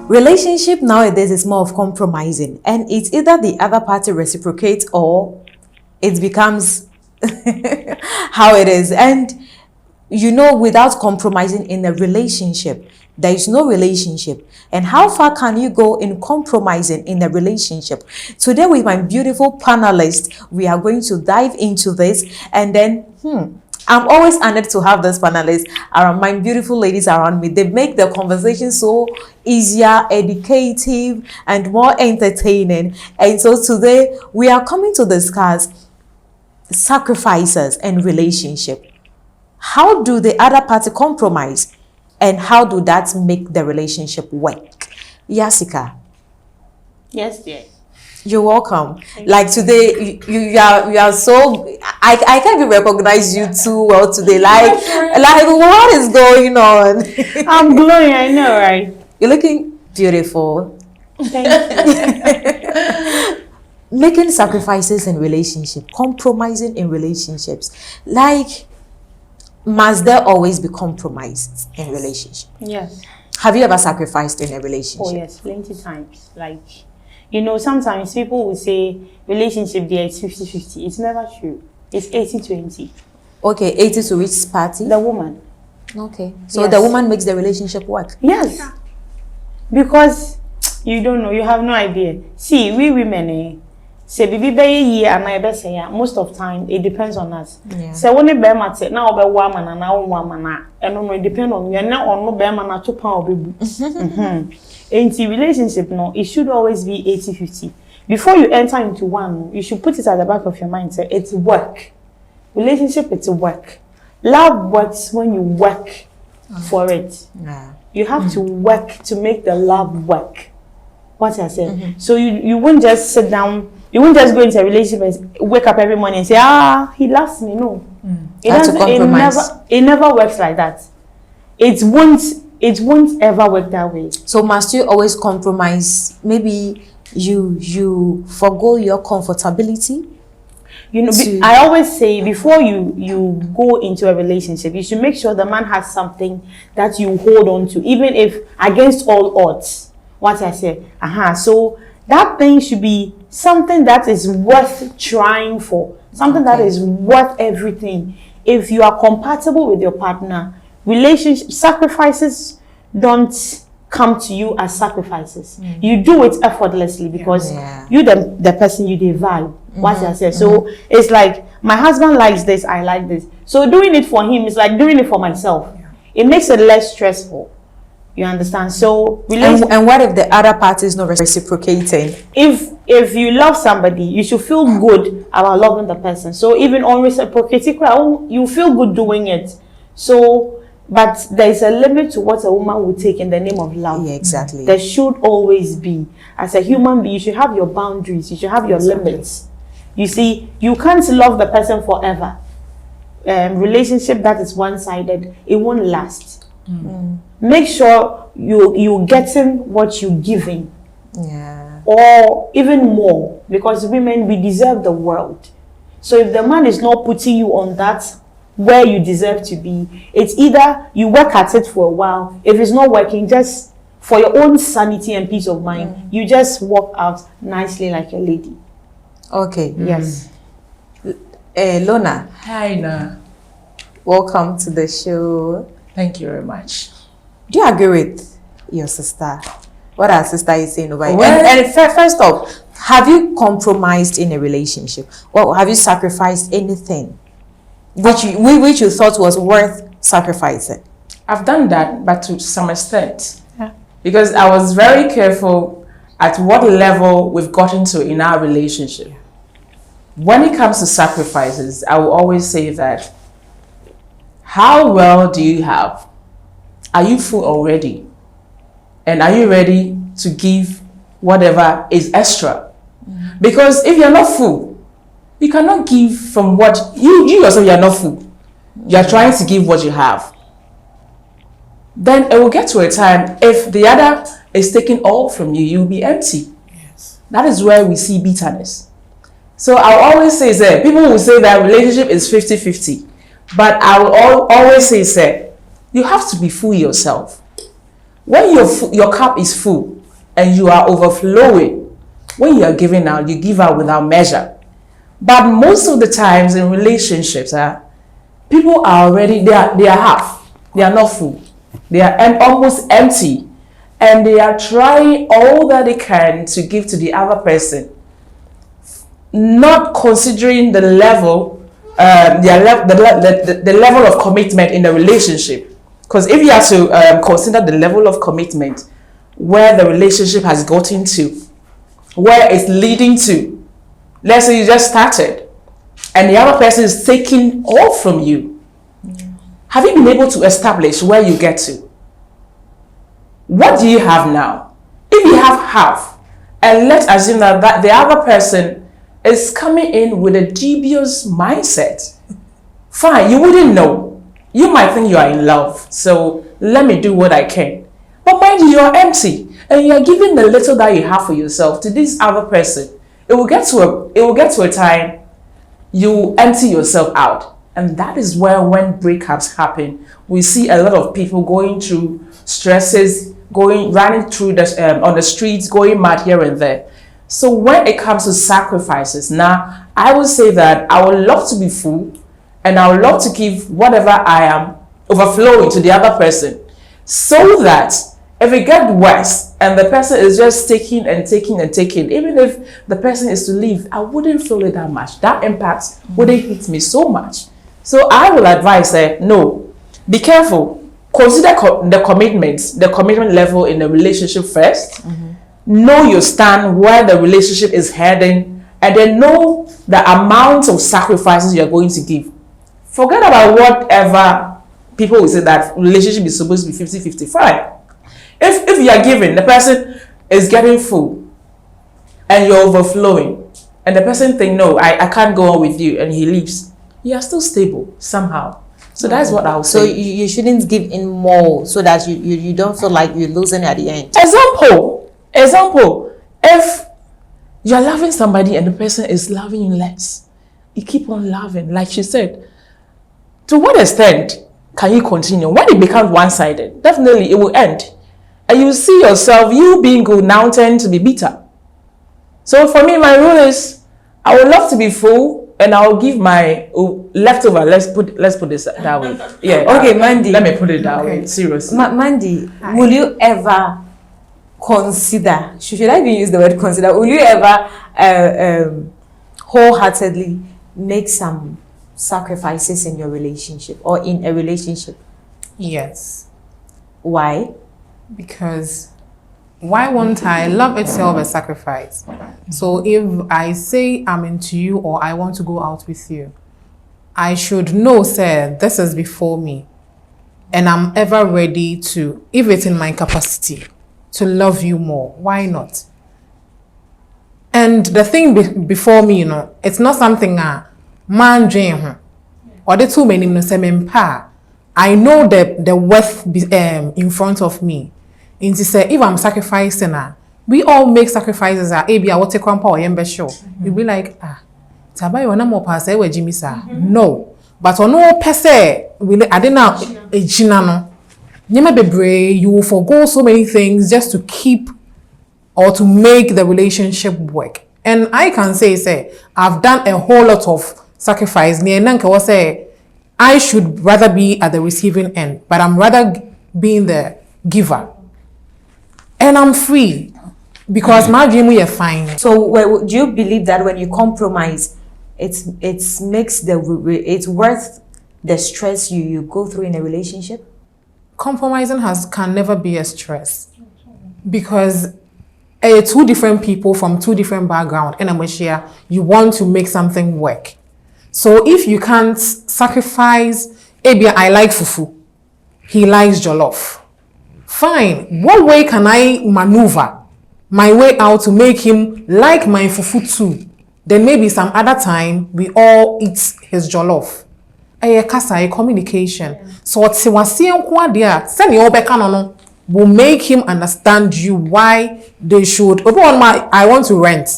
Relationship nowadays is more of compromising, and it's either the other party reciprocates or it becomes how it is. And without compromising in a relationship, there is no relationship. And how far can you go in compromising in a relationship? Today, with my beautiful panelists, we are going to dive into this. And then, I'm always honored to have these panelists around, my beautiful ladies around me. They make the conversation so easier, educative, and more entertaining. And so today, we are coming to discuss sacrifices in relationship. How do the other party compromise? And how do that make the relationship work? Yasika. Yes, dear. You're welcome. Like today, you are so, I can't even recognize you too well today. Like what is going on? I'm glowing, I know, right? You're looking beautiful. Thank you. Making sacrifices in relationship, compromising in relationships. Like, must there always be compromised in relationship? Yes. Have you ever sacrificed in a relationship? Oh yes, plenty times. Like, sometimes people will say relationship there is 50-50. It's never true. It's 80-20. Okay, 80 to which party? The woman. Okay. So yes. The woman makes the relationship work? Yes. Because you don't know, you have no idea. See, we women, say most of time it depends on us. Yeah. So when it be matter now be woman and now woman and it depend on you now on no be man na to pound baby. In the relationship it should always be 80-50. Before you enter into one, you should put it at the back of your mind, say it's work. Relationship, it's work. Love works when you work for it. Yeah. You have to work to make the love work. What I said. So you won't just sit down. You won't just go into a relationship and wake up every morning and say, he loves me. No. It never works like that. It won't ever work that way. So must you always compromise? Maybe you forgo your comfortability? I always say before you go into a relationship, you should make sure the man has something that you hold on to, even if against all odds. What I say. So that thing should be something that is worth trying for, something that is worth everything. If you are compatible with your partner, relationship sacrifices don't come to you as sacrifices. You do it effortlessly because you the person you vibe. What I say. So it's like my husband likes this, I like this. So doing it for him is like doing it for myself. It makes it less stressful. You understand? So and what if the other party is not reciprocating? If you love somebody, you should feel good about loving the person. So even on reciprocating, you feel good doing it. So, but there is a limit to what a woman will take in the name of love. Yeah, exactly. There should always be. As a human being, you should have your boundaries. You should have your limits. You see, you can't love the person forever. Relationship that is one-sided, it won't last. Make sure you getting what you giving, or even more, because women, we deserve the world. So if the man is not putting you on that where you deserve to be, it's either you work at it for a while. If it's not working, just for your own sanity and peace of mind, you just walk out nicely like a lady. Okay. Yes. Lona. Hi, Na. Welcome to the show. Thank you very much. Do you agree with your sister? What our sister is saying over here? Well, and first off, have you compromised in a relationship? Or have you sacrificed anything which you thought was worth sacrificing? I've done that, but to some extent. Yeah. Because I was very careful at what level we've gotten to in our relationship. When it comes to sacrifices, I will always say that, how well do you have? Are you full already? And are you ready to give whatever is extra? Because if you're not full, you cannot give from what you yourself, you're not full. You're trying to give what you have. Then it will get to a time, if the other is taking all from you, you'll be empty. Yes. That is where we see bitterness. So I'll always say that people will say that relationship is 50-50. But I will always say, you have to be full yourself. When your cup is full, and you are overflowing. When you are giving out, you give out without measure. But most of the times in relationships, people are already, they are half. They are not full. They are almost empty. And they are trying all that they can to give to the other person, not considering the level, the level of commitment in the relationship. Because if you have to consider the level of commitment where the relationship has gotten to, where it's leading to, let's say you just started and the other person is taking all from you, have you been able to establish where you get to? What do you have now? If you have half, and let's assume that the other person is coming in with a dubious mindset, fine, you wouldn't know. You might think you are in love, so let me do what I can. But mind you, you're empty, and you're giving the little that you have for yourself to this other person. It will get to a time you empty yourself out, and that is where, when breakups happen, we see a lot of people going through stresses, running through on the streets, going mad here and there. So when it comes to sacrifices, now I would say that I would love to be full, and I would love to give whatever I am overflowing to the other person, so that if it gets worse and the person is just taking and taking and taking, even if the person is to leave, I wouldn't feel it that much. That impact wouldn't hit me so much. So I will advise no, be careful. Consider the commitment level in the relationship first. Know your stand, where the relationship is heading, and then know the amount of sacrifices you're going to give. Forget about whatever people will say that relationship is supposed to be 50-55. If you are giving, the person is getting full and you're overflowing, and the person think, no, I can't go on with you, and he leaves, you are still stable somehow. So that's what I would say. So you shouldn't give in more, so that you don't feel like you're losing at the end. Example, if you're loving somebody and the person is loving you less, you keep on loving, like she said, to what extent can you continue? When it becomes one-sided, definitely it will end. And you see yourself, you being good now tend to be bitter. So for me, my rule is, I would love to be full, and I'll give my leftover. Let's put this that way. Yeah. Okay, Mandy. Let me put it that way. Seriously. Mandy, will you ever consider? Should I even use the word consider? Will you ever wholeheartedly make some sacrifices in your relationship or in a relationship? Yes. Why? Because why won't I? Love itself a sacrifice. So if I say I'm into you or I want to go out with you, I should know, sir, this is before me, and I'm ever ready to, if it's in my capacity, to love you more. Why not? And the thing before me, it's not something man dream or the two many I know the worth in front of me. And to say, if I'm sacrificing, we all make sacrifices. Maybe I will take one power and be sure. You'll be like, Tabai, you want more pass where Jimmy sir? No, but on no per se, I didn't know a ginano. You may be brave. You will forgo so many things just to keep or to make the relationship work. And I can say, I've done a whole lot of sacrifice. I should rather be at the receiving end, but I'm rather being the giver. And I'm free because my dream will fine. So do you believe that when you compromise, it's worth the stress you go through in a relationship? Compromising can never be a stress, because two different people from two different backgrounds, and you want to make something work. So if you can't sacrifice, maybe I like fufu, he likes jollof. Fine, what way can I maneuver my way out to make him like my fufu too? Then maybe some other time we all eat his jollof. A communication. So what will make him understand you why they should. I want to rent.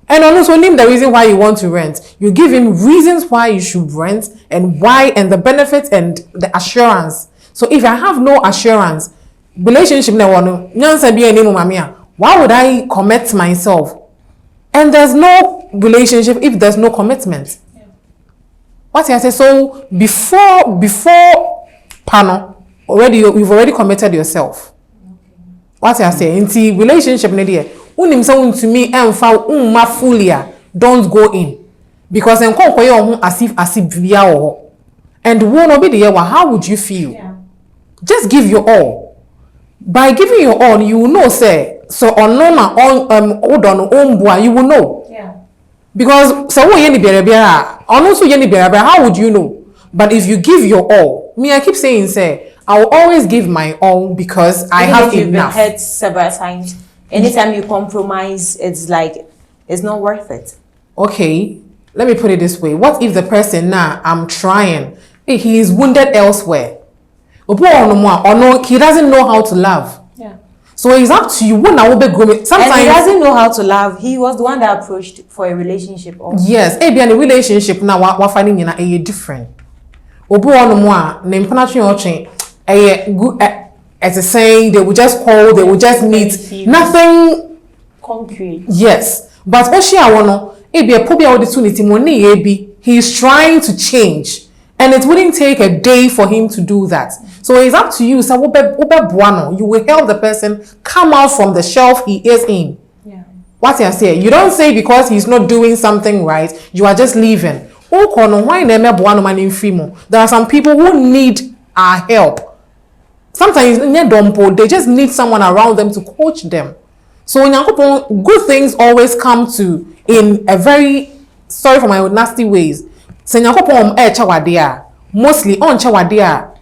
And also name the reason why you want to rent. You give him reasons why you should rent and why, and the benefits and the assurance. So if I have no assurance, relationship na wano nyansa bi eni mu mamia Why would I commit myself? And there's no relationship if there's no commitment. Yeah. What I say? So before panel, you've already committed yourself. Okay. What I say? In the relationship, to me don't go in, because as if and won't be the how would you feel? Yeah. Just give your all. By giving your all, you will know, say, so on you will know. Yeah. Because so how would you know? But if you give your all, I keep saying, say, I will always give my all because I have enough. You've been hurt several times. Anytime you compromise, it's like it's not worth it. Okay, let me put it this way. What if the person I'm trying, he is wounded elsewhere? He doesn't know how to love. Yeah. So it's up to you. Sometimes and he doesn't know how to love. He was the one that approached for a relationship. Also. Yes, be in a relationship now. We're finding a different. As a saying, they will just call, they will just meet. Nothing concrete. Yes, but he's trying to change. And it wouldn't take a day for him to do that. So it's up to you. So you will help the person come out from the shelf he is in. Yeah. What I say? You don't say because he's not doing something right, you are just leaving. There are some people who need our help. Sometimes they just need someone around them to coach them. So good things always come to in a very, sorry for my nasty ways. Mostly on chawadia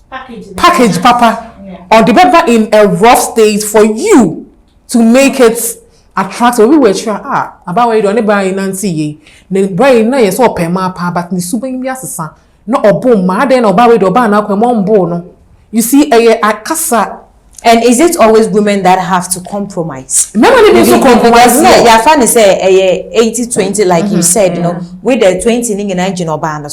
package papa, yeah. Or the paper in a rough state for you to make it attractive. We were sure about where you don't buy Nancy the brain na yes or pema pa but ni super in biasa no obo ma den oba we do ba na kwemon no. You see a kasa. And is it always women that have to compromise? Remember they need to compromise. Yeah, funny say 80-20 like you said, you know, with the 20 in Nigeria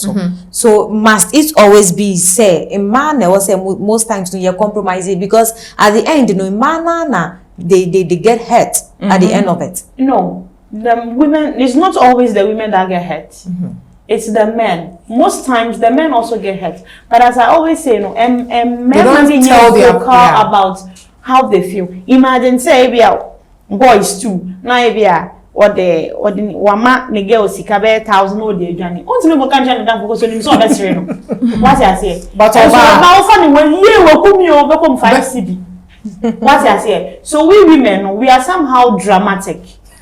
so must it always be say a man was say most times you compromise it because at the end, you know, man they get hurt at the end of it. No, the women, it's not always the women that get hurt. It's the men. Most times the men also get hurt. But as I always say, you know, men don't tell their about how they feel. Imagine say boys too. Now what the wama the girls sikabe 1,000 or the journey. Ultimately, can't change that because you saw that straight. What I say? But about funny when you will come here overcome 5 CB. What I say? So we women, we are somehow dramatic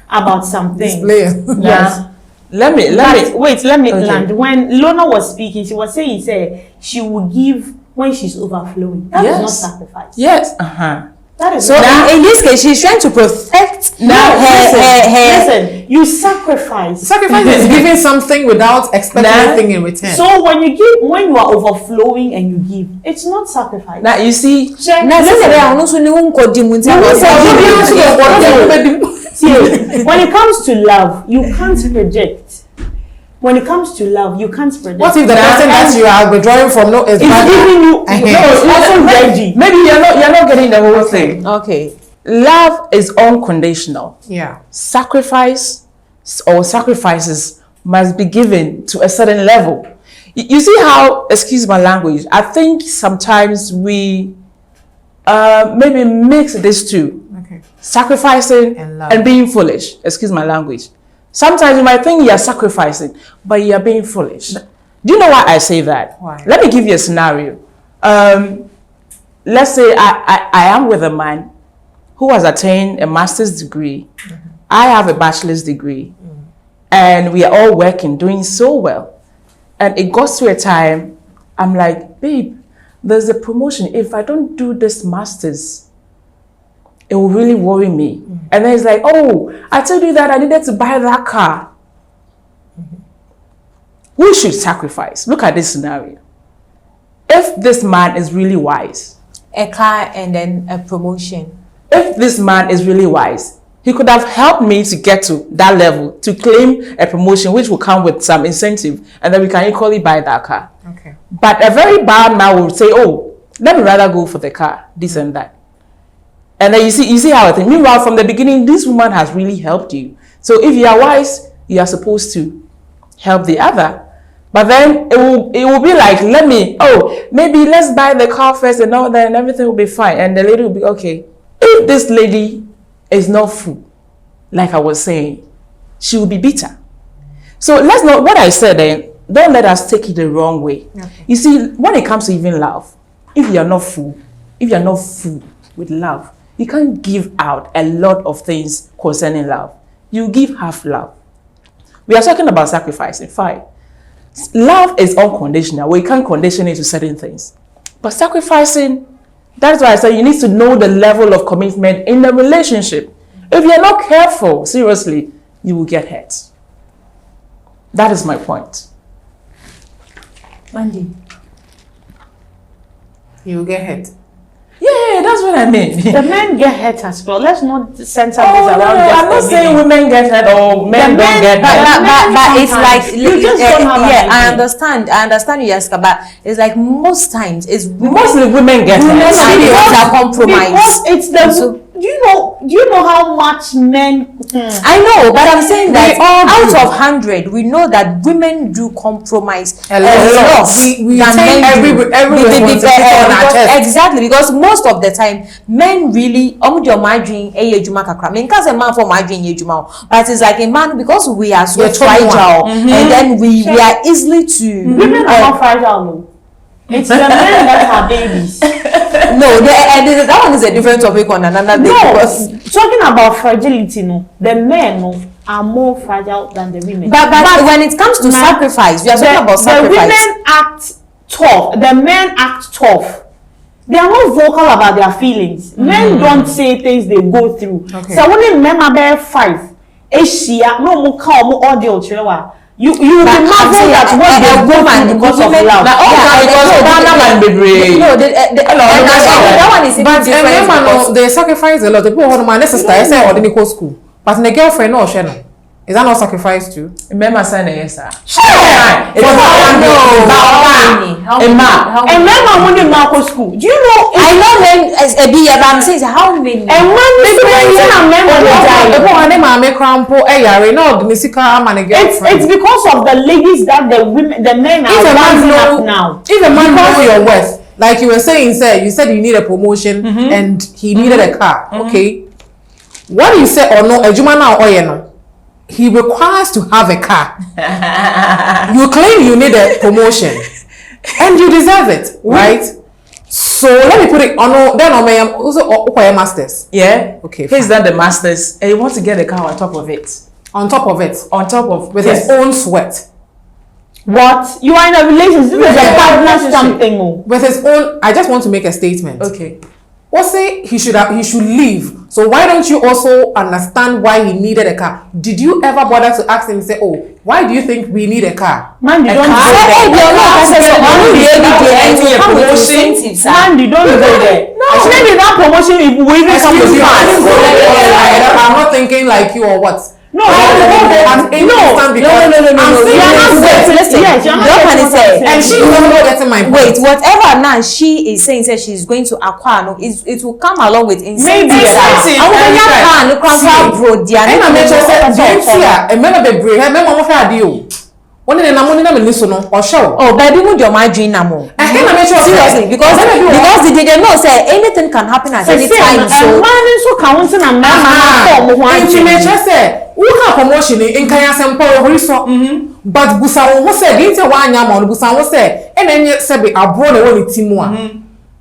about something. Yes. Let me land. When Lona was speaking, she was saying, she will give when she's overflowing. That is not sacrifice. Yes. That is so in this case, she's trying to protect her. Listen, you sacrifice. Sacrifice is giving something without expecting anything in return. So when you are overflowing and you give, it's not sacrifice. Now you see. When it comes to love, you can't project. When it comes to love, you can't predict. What if the person that you are withdrawing from is giving you? It's also ready. Maybe you're not getting the whole thing. Okay. Love is unconditional. Yeah. Sacrifices must be given to a certain level. You see how, excuse my language, I think sometimes we maybe mix these two. Okay. Sacrificing and being foolish. Excuse my language. Sometimes you might think you are sacrificing, but you are being foolish. Do you know why I say that? Why? Let me give you a scenario. Let's say I am with a man who has attained a master's degree. I have a bachelor's degree. And we are all working, doing so well. And it goes to a time, I'm like, babe, there's a promotion. If I don't do this master's, it will really worry me. And then it's like, oh, I told you that I needed to buy that car. Who should sacrifice? Look at this scenario. If this man is really wise. A car and then a promotion. If this man is really wise, he could have helped me to get to that level, to claim a promotion, which will come with some incentive, and then we can equally buy that car. Okay. But a very bad man will say, oh, let me rather go for the car, this and that. And then you see how I think. Meanwhile, from the beginning, this woman has really helped you. So if you are wise, you are supposed to help the other. But then it will be like, maybe let's buy the car first and all that, and everything will be fine. And the lady will be okay. If this lady is not full, like I was saying, she will be bitter. So let's not, what I said then, don't let us take it the wrong way. Okay. You see, when it comes to even love, if you're not full with love, you can't give out a lot of things concerning love. You give half love. We are talking about sacrificing, fine. Love is unconditional. We can't condition it to certain things. But sacrificing, that's why I say you need to know the level of commitment in the relationship. If you're not careful, seriously, you will get hurt. That is my point. Mandy. You will get hurt. Yeah, that's what I mean. The men get hurt as well. Let's not center this around. No, I'm not saying women get hurt or men don't get hurt. But it's like you just don't have I understand you, Jessica, but it's like most times it's mostly women get hurt. Are compromised. Because it's the do you know how much men I know, but I'm saying that out of 100 we know that women do compromise a lot. We take every responsibility on our chest. Exactly, because most of the time men really but it's like a man, because we are so fragile, and then we are easily to women are not fragile, no. It's the men that have babies. No, that one is a different topic on another day. No, talking about fragility, no, the men are more fragile than the women. But when it comes to sacrifice, we are talking about sacrifice. The women act tough. The men act tough. They are not vocal about their feelings. Men don't say things they go through. Okay. So when men are bare 5, no more calm audio children. You imagine that what they go through because of love. That one is but different. They sacrifice a lot. The people who my sister I say or the school, but the girlfriend no share no. Is that not sacrifice too? Remember saying yes, sir. School. Do you know? I know when I'm saying how many. It's because of the ladies that the men are rising up now. If a man knows your worth, like you were saying, you said you need a promotion and he needed a car. Okay. What do you say or no? A Jumana or no? He requires to have a car. You claim you need a promotion and you deserve it, right? So let me put it on. Then I also acquire masters. Yeah. Okay. He's done the masters and he wants to get a car on top of it. On top of it. On top of with his own sweat. What? You are in a relationship with a partner something. With his own. I just want to make a statement. Okay. What say he should leave? So why don't you also understand why he needed a car? Did you ever bother to ask him, say, oh, why do you think we need a car? Man, you don't go there. Man, you don't go there. No, maybe that promotion will even come with you. I'm not thinking like you or what? No, I'm saying and she's not getting my point. Wait, whatever now she is saying says she's going to acquire, no, it will come along with incentives. Maybe oh, baby, would your mind dream now? Seriously, because they didn't know say anything can happen at any time. So promotion in Kaya Sampo Riso, but Busa was said, didn't one yam Busa was said, and then yet said, I brought a one Timua.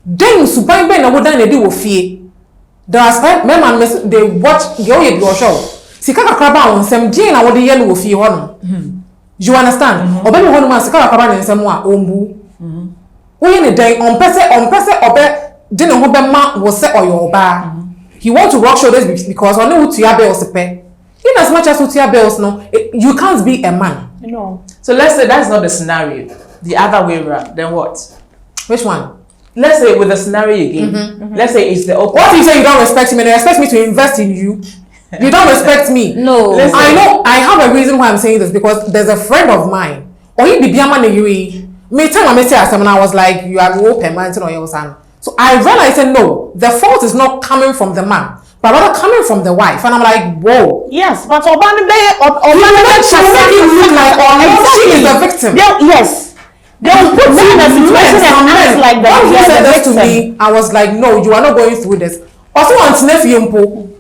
Then Supai Ben, I would done do with fear. There are some men, they watch your show. Sikaka Kraba on some Jane, I would the yellow with fear on. You understand? Or maybe one of my Sikaka Kraba and some more ombu. When a day on Pesse or bet dinner Hobema was set or your bar. He want to rock shoulders because I know to your bells to pay. In as much as Utia Bells, no, you can't be a man. No. So let's say that's not the scenario. The other way around. Then what? Which one? Let's say with the scenario you gave. Let's say it's the opposite. What if you say you don't respect me and you expect me to invest in you? You don't respect me. No. I know. I have a reason why I'm saying this because there's a friend of mine. Or he be a man in you. Me tell me say as I was like you are open man or your son. So I realized that no, the fault is not coming from the man, but rather coming from the wife. And I'm like, whoa. Yes, but Obama look like she is the victim. Yes. They will put you in a situation and act like that. When he said that to me, I was like, no, you are not going through this. Also, on nephew, 2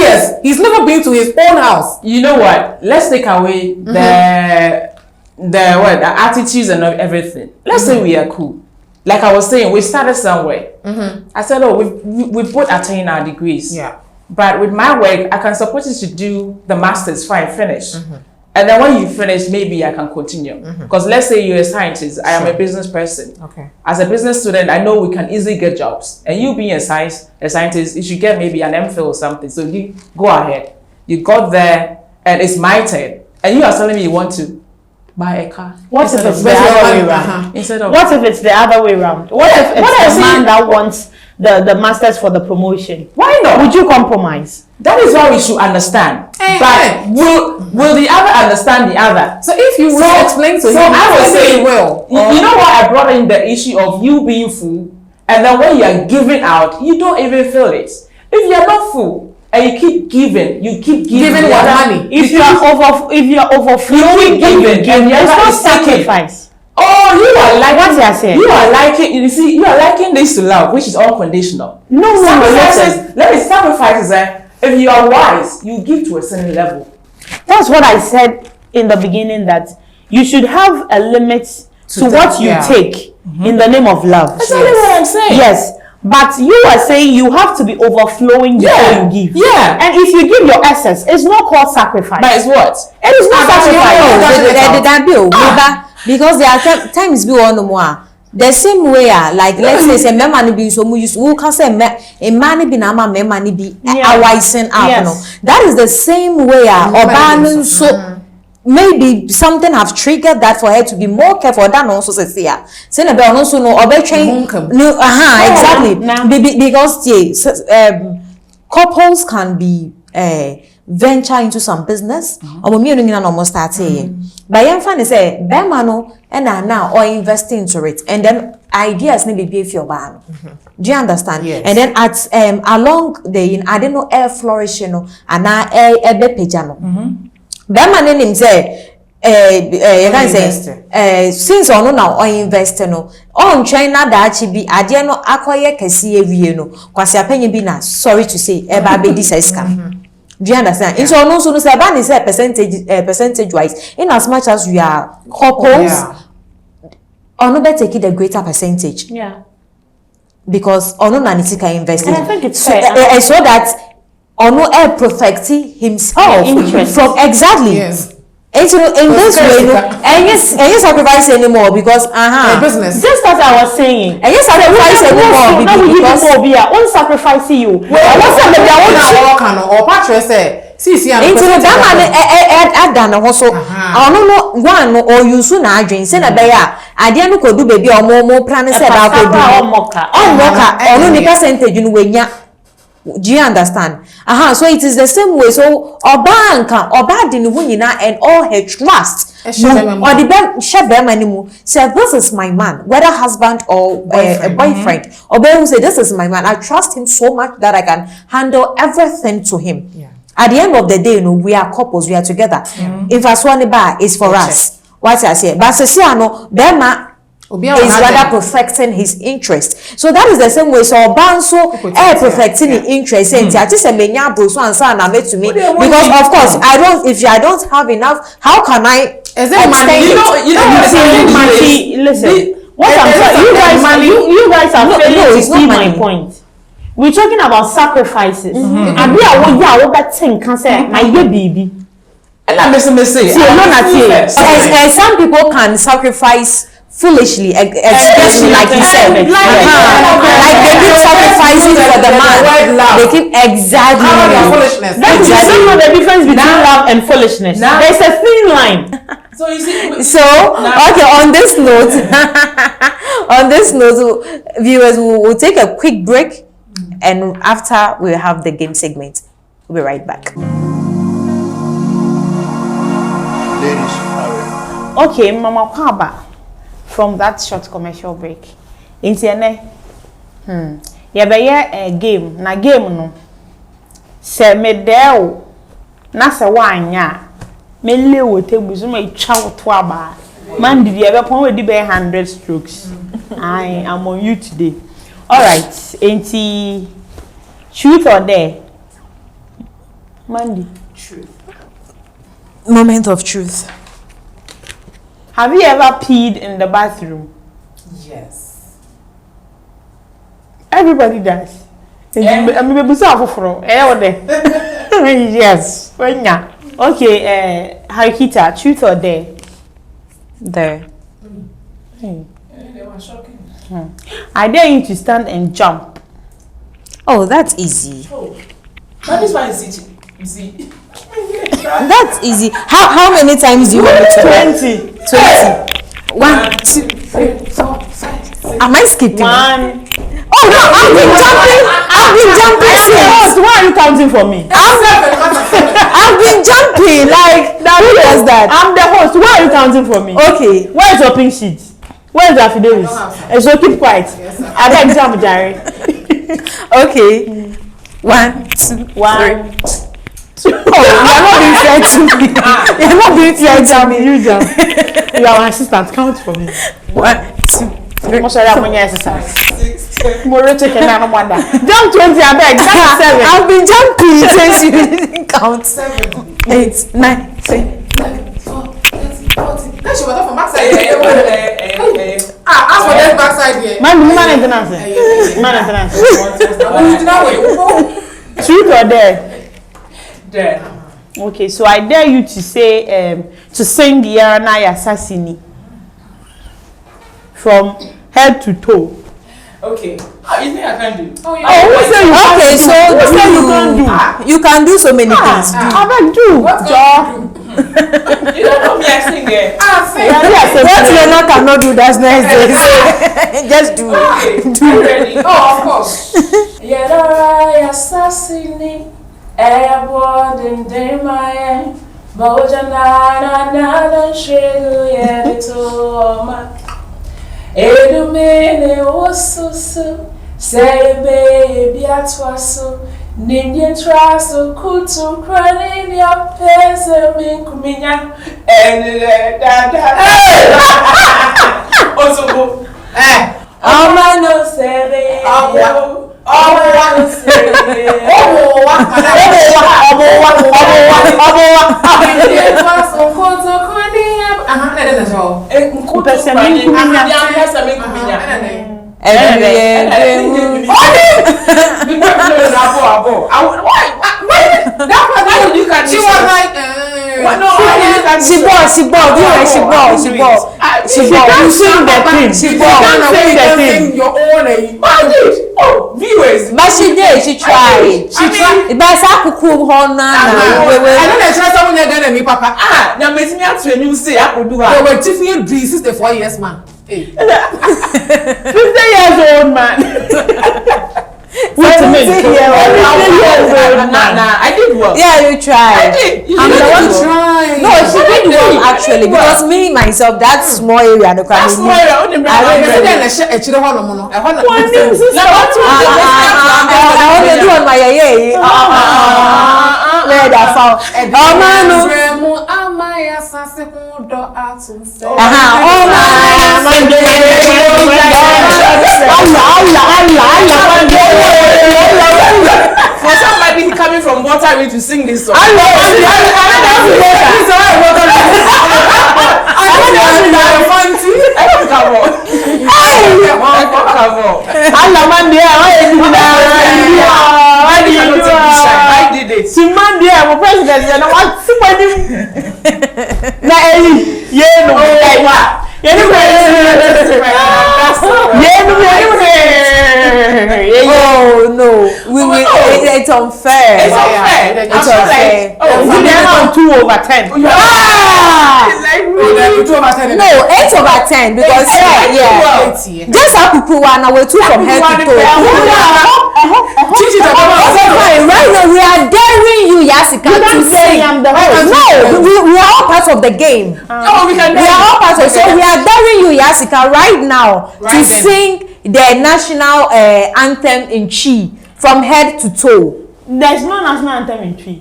years, he's never been to his own house. You know what? Let's take away the attitudes and everything. Let's say we are cool. Like I was saying, we started somewhere. I said, oh, we both attained our degrees. Yeah. But with my work, I can support you to do the masters, fine, finish. And then when you finish, maybe I can continue. Because let's say you're a scientist, I am a business person. Okay. As a business student, I know we can easily get jobs. And you being a scientist, you should get maybe an MPhil or something. So you go ahead. You got there, and it's my turn. And you are telling me you want to buy a car. What if it's the other way around? What if it's the other way around? What if it's the man that wants the masters for the promotion? Why not? Would you compromise? That is what we should understand. But will the other understand the other? So if you will explain to him, I will say, well. You know why I brought in the issue of you being full, and then when you are giving out, you don't even feel it. If you are not full and you keep giving what money? If you are overflowing, it's not sacrifice. Oh, you are like what you are saying. You are liking. You see, you are liking this to love, which is unconditional. No. Sacrifices. If you are wise, you give to a certain level. That's what I said in the beginning, that you should have a limit to what you take in the name of love. That's exactly what I'm saying. Yes. But you are saying you have to be overflowing before you give. Yeah. And if you give your essence, it's not called sacrifice. But it's what? It is not sacrifice. Because there are times we want more. The same way, like let's say, say, money be so much. Who can say, a money be na ma, money be a wisen up. No, that is the same way. Or so. Maybe something have triggered that for her to be more careful than also say yeah. Say no, also no, or train. No, exactly. Because couples can be venture into some business. Or me no almost start saying. But young fan say, "Bemano and now or invest into it, and then ideas need be if your ban." Do you understand? Yes. And then at along the I don't know air flourishing and now air bepejano. Bemano name say you can say since on now or invest no on China that be idea no acquire kesi ewie no kwasi apenye bi na sorry to say eba be this scam. Do you understand? Yeah. So no say ban is a percentage wise. In as much as we are couples, ono better take the greater percentage. Yeah. Because ono naniti can invest. And I think it's fair. So that ono perfecting himself from exactly. Yes. And so in this way, and yes sacrifice anymore because business. Just as I was saying, and yes sacrifice anymore because won't sacrifice you. Or patron say, see, into the man add than also. I don't know one or you soon I drink. Send a bear. I didn't go do baby or more plan said I could do mocha or no percentage in when ya. Do you understand? So it is the same way. So Obanka, Obad in Winina and all her trust. Or the bank share them anymore. Say, this is my man, whether husband or a boyfriend. Or Ben say, this is my man. I trust him so much that I can handle everything to him. Yeah. At the end of the day, we are couples, we are together. If I swan bar is for us. What I say. But say, Bema is rather perfecting his interest. So that is the same way. So Banso perfecting the interest. And I just say menya bro so and so and to me because of course I don't have enough. How can I? Is it money? Listen. What I'm saying, you guys are failing to see my point. We're talking about sacrifices. And we are that thing can say my baby. And I'm missing. Some people can sacrifice foolishly, especially like you said, like they keep sacrificing for the man. They keep exactly. Foolishness. That's the difference between love and foolishness. There's a thin line. So you see. So okay, on this note, viewers, we'll take a quick break, and after we'll have the game segment. We'll be right back. Ladies, okay, Mama Kwaba. From that short commercial break. Intiene, Yeah, but a game. Na game no. Se me deo. Na se wanya. Me le wo table so me twa wo to aba. Man did you ever pon we di be 100 strokes. I am on you today. All right. Enti truth or dare? Mandy. Truth. Moment of truth. Have you ever peed in the bathroom? Yes. Everybody does. I mean, yes. Okay, Harikita, truth or dare? There. They were shocking. I dare you to stand and jump. Oh, that's easy. Oh. But this one is easy. You see. That's easy. How many times do you want me to? 20. 20. 1, 2, 3, 4, 5, 6. Am I skipping? 1. Oh no, I've been jumping since. Why are you counting for me? I've been jumping. Like, who does that? I'm the host. Why are you counting for me? Okay. Where is your pink sheet? Where is the affidavit? And so keep quiet. Yes, I beg jump, Jerry. Okay. 1, 2, 1. 3. Oh, you're not being fair to me. You're not being fair to me. You jump. You are my assistant. Count for me. 1, 2, 3. Most of them when you exercise. 6, 7. More chicken and wonder. Jump 20, I beg. Jump 7. I've been jumping since you didn't count. 7, 8, 9, 10. 11, 12, 13, 14. Then she was off from backside. Ask for that backside here. Man maintenance. Truth or dare? There. Okay, so I dare you to say to sing Yarana Assassini from head to toe. Okay. Oh, you think I can do? Oh, yeah. who say you Okay, so you can do so many things. I beg do. What can you do? You don't know me, I sing it. Sing. What Lena cannot do, that's nice. Just do it. Okay. Are you ready? Oh, of course. Yarara Assassini. Airborne in my Mojana na shegu yetoma Edumene osusu say baby atwaso Ninja traso kutu krani ya pese minkuminya da Osubu Oma no sebe Viewers, but she did. She tried. She tried. But I could I don't know someone you're gonna me, Papa. Now makes me out when you say I could do that. We're teaching this is the 4 years man. 50 years old man. Wait a minute. I did well. Yeah, you tried. I did. I'm the one trying. No, she did well actually because me myself that small area no That small area. I for somebody coming from Waterway to sing this song. I did it. Oh no, it's unfair. It's unfair. It's unfair. You never 2 over 10. No, 8 over 10 because yeah. Just how people are now we're 2 from head to toe. Right now we are daring you, Yasika, to sing. No, we are all part of the game. No, we are all part of. So we are daring you, Yasika, right now to sing the national anthem in Chi from head to toe. There's no national anthem in Chi.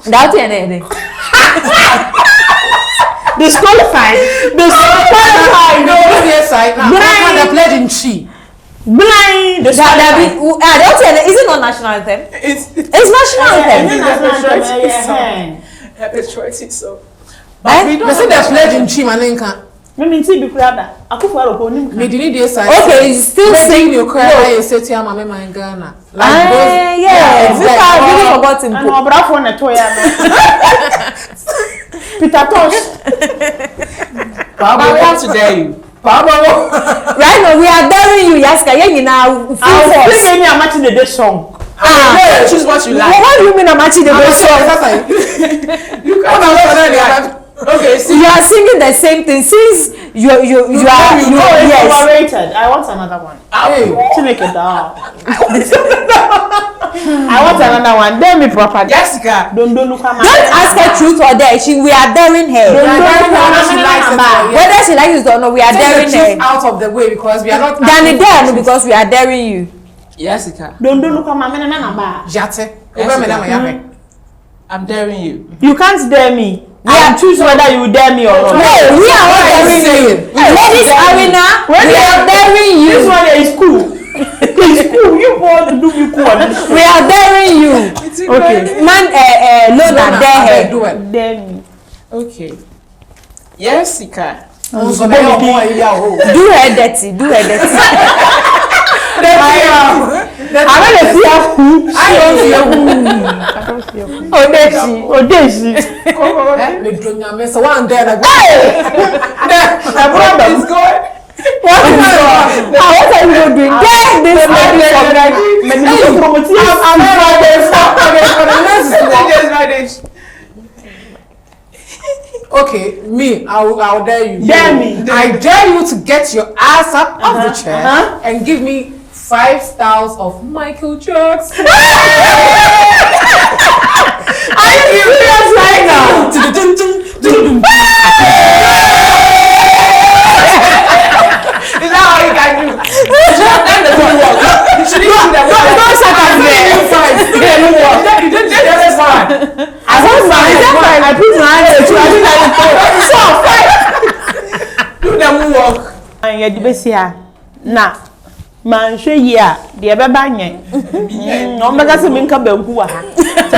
That's it. Disqualified. Disqualified. No, yes, I the pledge in Chi. Blind. Is it not national anthem? It's national anthem. But we don't see the pledge in Chi, Manenka. Me see be brother. Akufo ko nim. Me didn't dey say. Okay, still sing your cry. You say to your mama in Ghana. Like those. Yeah. I really forgot him. And obra for na to ya Peter Tosh. Baba, we have to dare you. Baba, right now we are daring you, Yaska. Yeah, now. I will play any matching the day song. Choose what you like. What do you mean I'm matching the day song? You can't. Okay, see, you are singing the same thing since you are yes. Overrated. I want another one. To make it down. I want another one. Dare me properly. Jessica. Don't look at my. Don't ask her truth or dare. We are daring her. Whether she likes it or not, we are daring her. Out of the way because we are not. Because we are daring you. Jessica. Don't look at my man. Jate. I'm daring you. You can't dare me. I choose whether you dare me or not. No, we are all daring you. Ladies Arena, we are daring you. This one is cool. It's cool. You want to do me cool. We are daring you. Okay. Man, Lona, dare her. Do it. Dare me. Okay. Jessica. Do her dirty. Do her dirty. I want to see her who. I don't see who. Odeshi. So one day, like, My brother is going. What are you doing? Get this okay, me, I'll dare you. Dare me. I dare you to get your ass up off the chair and give me 5 styles of Michael Jackson. Are you serious right now? Is that how you can do? You should have done the moonwalk. You should have done the moonwalk. Don't shut up there. You didn't do the other one. I put my hand on you. Do the moonwalk. And you be see her. Nah. Man hwe yi a de beba nyen no mbega se minka banku wa ha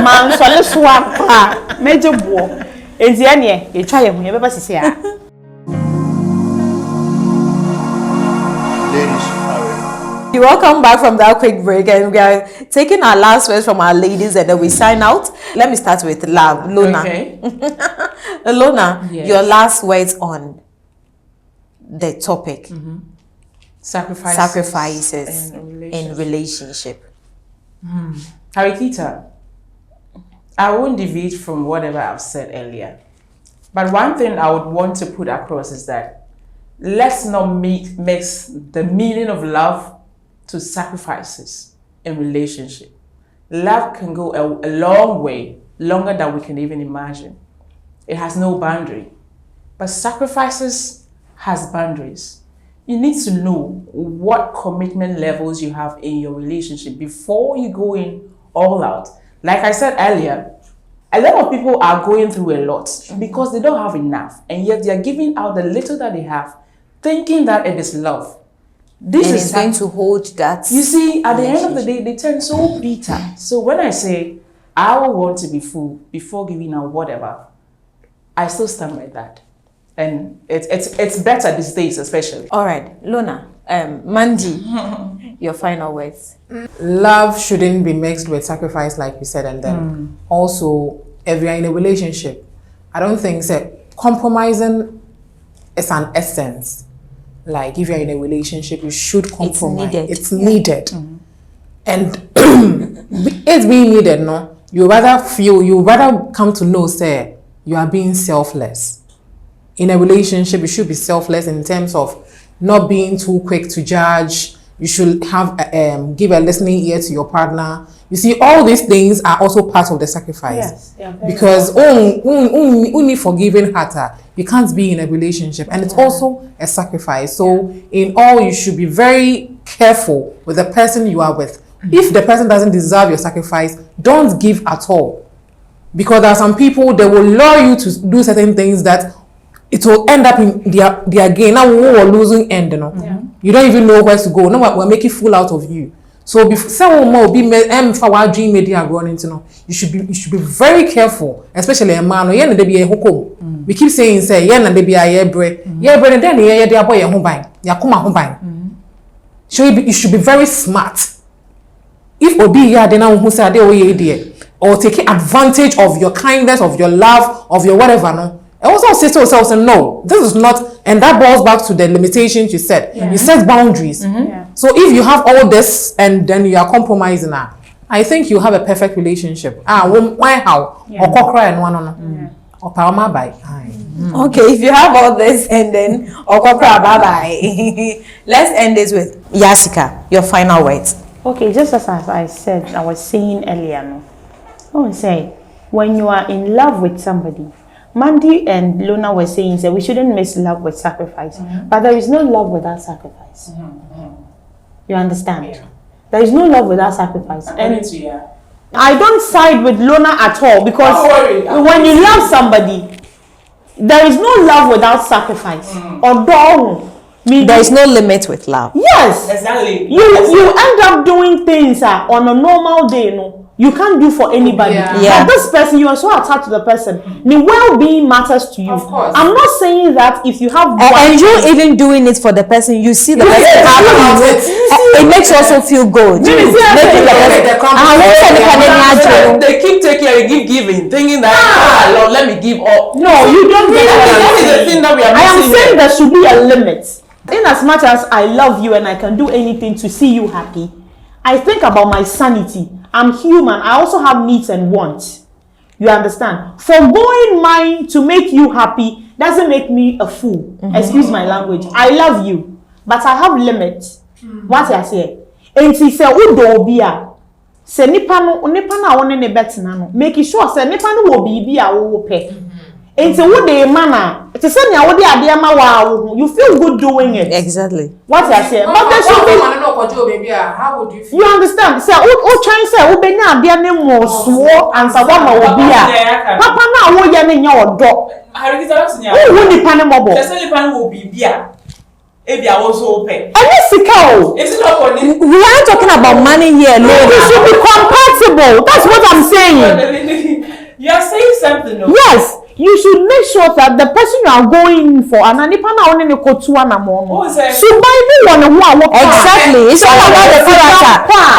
man so le so apa meje bo enti ene ye twa ye hu ye beba sese a Ladies Arena. You're welcome back from that quick break, and we are taking our last words from our ladies, and then we sign out. Let me start with Lona. Okay. Lona, Yes. your last words on the topic. Sacrifices in relationship. Harikita, I won't deviate from whatever I've said earlier. But one thing I would want to put across is that let's not mix the meaning of love to sacrifices in relationship. Love can go a long way, longer than we can even imagine. It has no boundary. But sacrifices has boundaries. You need to know what commitment levels you have in your relationship before you go in all out. Like I said earlier, a lot of people are going through a lot because they don't have enough, and yet they are giving out the little that they have, thinking that it is love. This is going to hold that. You see, at the end of the day, they turn so bitter. So when I say I will want to be full before giving out whatever, I still stand by that. And it's better these days, especially. All right, Lona, Mandy, your final words. Love shouldn't be mixed with sacrifice, like you said, and then also if you're in a relationship, I don't think compromising is an essence. Like if you're in a relationship, you should compromise. It's needed. And it's being needed, no? You rather come to know, say, you are being selfless. In a relationship, you should be selfless in terms of not being too quick to judge. You should have give a listening ear to your partner. You see, all these things are also part of the sacrifice. Yes, because only forgiving heart, you can't be in a relationship, and it's also a sacrifice. So in all, you should be very careful with the person you are with. If the person doesn't deserve your sacrifice, don't give at all. Because there are some people, they will lure you to do certain things that it will end up in their gain. Now we are losing end, you know. Yeah. You don't even know where to go. Now we're making fool out of you. So before someone more be dream media going into, you know, you should be very careful, especially a man. Yeah, they be a hukum. We keep saying say yeah, and they be a yeah bread, and then yeah they are boy home buying, yeah come home buying. So you should be very smart. If obi yeah then who say they oh or taking advantage of your kindness, of your love, of your whatever, no. I also say to yourself, no, this is not, and that boils back to the limitations you set. You set boundaries. So if you have all this and then you are compromising that, I think you have a perfect relationship. Why how? Or cry and one or power bye. Okay, if you have all this and then or cry bye. Let's end this with Yasika, your final words. Okay, just as I said, I was saying earlier, no. I would say, when you are in love with somebody, Mandy and Luna were saying that we shouldn't mix love with sacrifice. But there is no love without sacrifice. You understand? Yeah. There is no love without sacrifice. And I don't side with Luna at all, because when you love somebody, there is no love without sacrifice. Or there is no limit with love. Yes. Exactly. You end up doing things on a normal day, you know. You can't do for anybody. But this person, you are so attached to the person. The well-being matters to you. Of course. I'm not saying that if you have and you even doing it for the person, you see the person happy. It makes you also feel good. They keep taking and giving, thinking that Lord, let me give up. No, you don't get that. I am saying there should be a limit. In as much as I love you and I can do anything to see you happy, I think about my sanity. I'm human. I also have needs and wants. You understand? Forgoing mine to make you happy doesn't make me a fool. Excuse my language. I love you, but I have limits. What I say? And she said, "Udobia, se nipa na one ne betina no. Make sure se nipa no will be a wo pe. And so what the manner? It's a send ya what the idea ma you feel good doing it." Exactly. What I say? But there should be. How would you feel? You understand? Say trying say benya idea ne mo so and sa wa ma obi a. Papa na wo ye ne nya odo. Who nipa ne mobo? Say nipa no will be a. Ebi a also open. It's not for we aren't talking about money here. No, we should be compatible. That's what I'm saying. You are saying something. No? Yes. You should make sure that the person you are going for and nipa na one ne kotu anamono. So Bible one exactly. It's all about the character.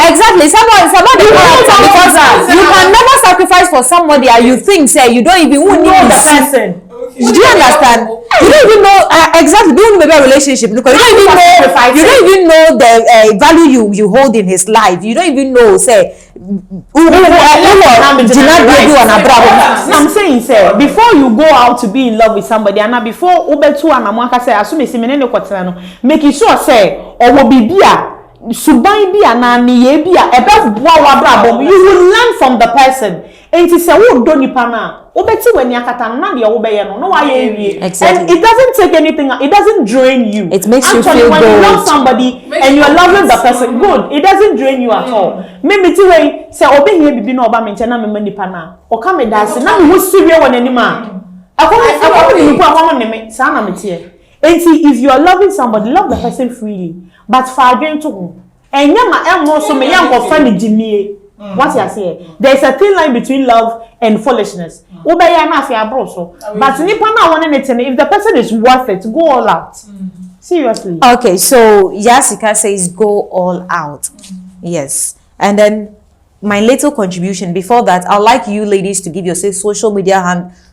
Exactly. Somebody character, because you can never sacrifice for somebody and you think say you don't even know the person. Do you understand? You don't even know exactly. Doing maybe a relationship because you don't even know the value you hold in his life. You don't even know say I'm saying say before you go out to be in love with somebody and before ubetu anamwaka say asume simenene kwetena no make sure say owo bibia suban bia na niye bia ebe boa wa brabom you will learn from the person. And it say wo do nipa na obeti when yakata na de wo beye no why ewie. And it doesn't take anything, it doesn't drain you. It makes actually, you feel when good. You love somebody and you're loving the person good, it doesn't drain you at all. Maybe ti wey say obi here bibi na oba me nche na me nipa na o ka me dance na me ho siwie won anima akomi ni nipa akomi ne me sa na me tie. And if you are loving somebody, love the person freely, but for again to ho enya ma emo so me yanko fa ni jimie. What you say? There is a thin line between love and foolishness. But if the person is worth it, go all out. Seriously. Okay, so Yasika says go all out. Yes. And then my little contribution before that, I'd like you ladies to give your social media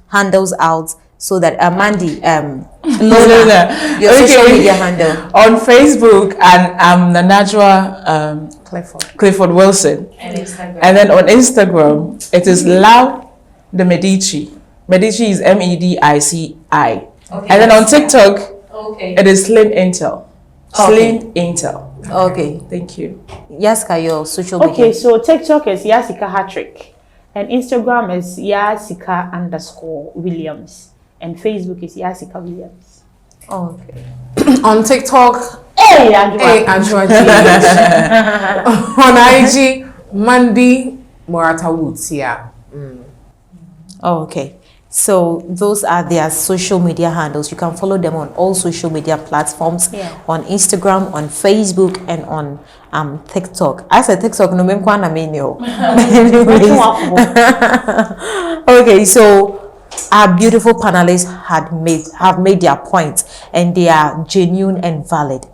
handles out so that Mandy, Lola, your social media handle. On Facebook, and I'm the natural Clifford Wilson. And then on Instagram, it is Love the Medici. Medici is Medici. Okay, and then on TikTok, it is Slim Intel. Slim Intel. Okay. Thank you. Yasika, your social media. Okay, so TikTok is Yasika Hatrick. And Instagram is Yasika_Williams. And Facebook is Yasika Williams. Okay. On TikTok, Hey, Hey, Angela. On IG, Mandy Morata Woods here. Oh, okay. So those are their social media handles. You can follow them on all social media platforms, on Instagram, on Facebook, and on TikTok. I said TikTok, no me kwana me nyo. Okay, so our beautiful panelists have made their points, and they are genuine and valid.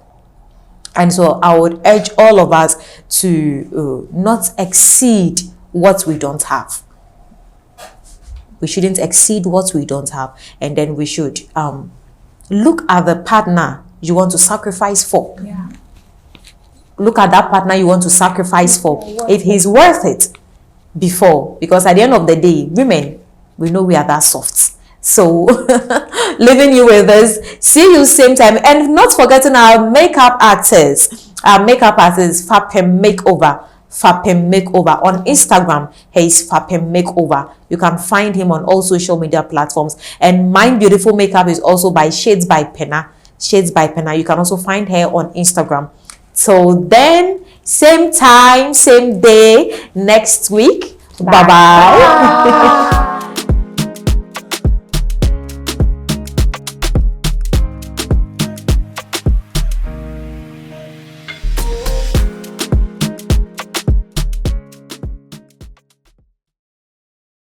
And so I would urge all of us to not exceed what we don't have. We shouldn't exceed what we don't have. And then we should look at the partner you want to sacrifice for. Yeah. Look at that partner you want to sacrifice for. If he's worth it before. Because at the end of the day, women, we know we are that soft. So, leaving you with this. See you same time. And not forgetting our makeup artist. Our makeup artist, Fapem Makeover. Fapem Makeover on Instagram. He's Fapem Makeover. You can find him on all social media platforms. And My Beautiful Makeup is also by Shades by Penna. Shades by Penna. You can also find her on Instagram. So then, same time, same day, next week. Bye-bye.